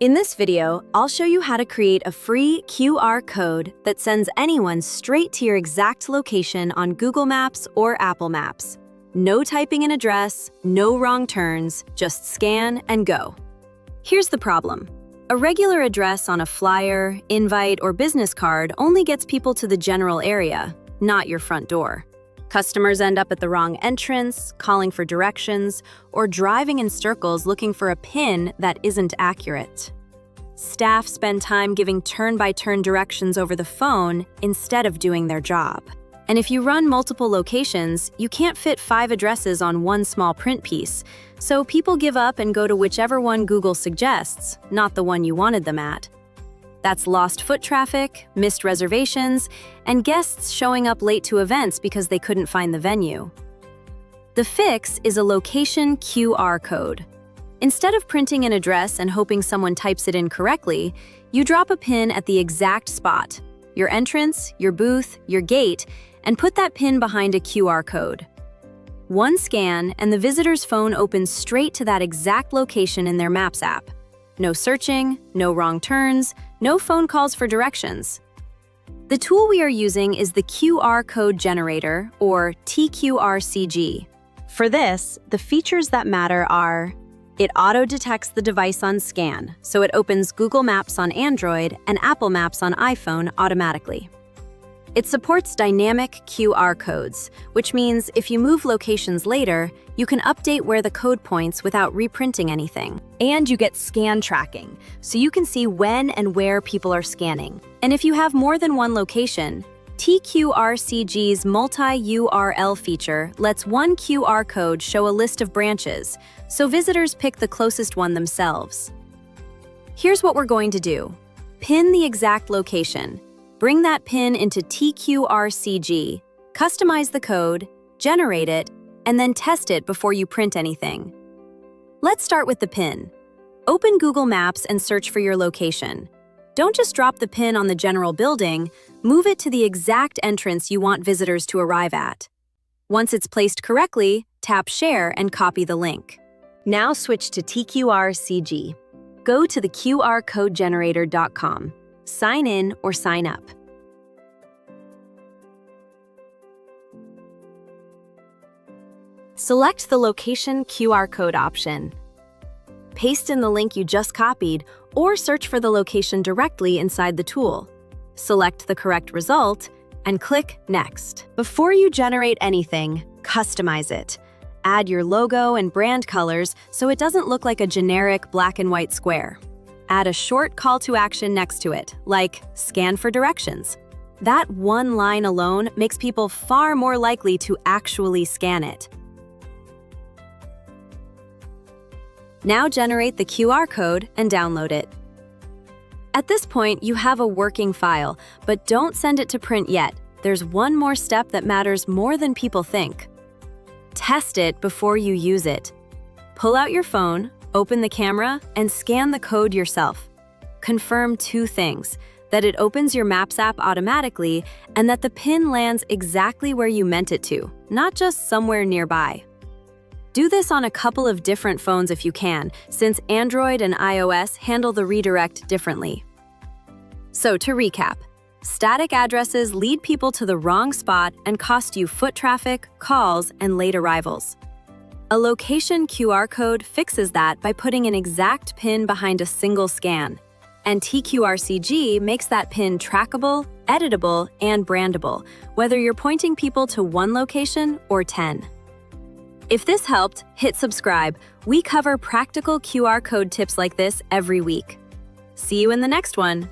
In this video, I'll show you how to create a free QR code that sends anyone straight to your exact location on Google Maps or Apple Maps. No typing an address, no wrong turns, just scan and go. Here's the problem. A regular address on a flyer, invite, or business card only gets people to the general area, not your front door. Customers end up at the wrong entrance, calling for directions, or driving in circles looking for a PIN that isn't accurate. Staff spend time giving turn-by-turn directions over the phone instead of doing their job. And if you run multiple locations, you can't fit 5 addresses on one small print piece, so people give up and go to whichever one Google suggests, not the one you wanted them at. That's lost foot traffic, missed reservations, and guests showing up late to events because they couldn't find the venue. The fix is a location QR code. Instead of printing an address and hoping someone types it in correctly, you drop a PIN at the exact spot, your entrance, your booth, your gate, and put that PIN behind a QR code. One scan, and the visitor's phone opens straight to that exact location in their Maps app. No searching, no wrong turns, no phone calls for directions. The tool we are using is the QR code generator, or TQRCG. For this, the features that matter are: it auto-detects the device on scan, so it opens Google Maps on Android and Apple Maps on iPhone automatically. It supports dynamic QR codes, which means if you move locations later, you can update where the code points without reprinting anything. And you get scan tracking, so you can see when and where people are scanning. And if you have more than one location, TQRCG's multi-URL feature lets one QR code show a list of branches, so visitors pick the closest one themselves. Here's what we're going to do. Pin the exact location. Bring that PIN into TQRCG, customize the code, generate it, and then test it before you print anything. Let's start with the PIN. Open Google Maps and search for your location. Don't just drop the PIN on the general building, move it to the exact entrance you want visitors to arrive at. Once it's placed correctly, tap Share and copy the link. Now switch to TQRCG. Go to the QRCodeGenerator.com. Sign in or sign up. Select the Location QR code option. Paste in the link you just copied or search for the location directly inside the tool. Select the correct result and click Next. Before you generate anything, customize it. Add your logo and brand colors so it doesn't look like a generic black and white square. Add a short call to action next to it, like scan for directions. That one line alone makes people far more likely to actually scan it. Now generate the QR code and download it. At this point, you have a working file, but don't send it to print yet. There's one more step that matters more than people think. Test it before you use it. Pull out your phone, open the camera, and scan the code yourself. Confirm 2 things: that it opens your Maps app automatically and that the PIN lands exactly where you meant it to, not just somewhere nearby. Do this on a couple of different phones if you can, since Android and iOS handle the redirect differently. So to recap, static addresses lead people to the wrong spot and cost you foot traffic, calls, and late arrivals. A location QR code fixes that by putting an exact PIN behind a single scan. And TQRCG makes that PIN trackable, editable, and brandable, whether you're pointing people to one location or 10. If this helped, hit subscribe. We cover practical QR code tips like this every week. See you in the next one.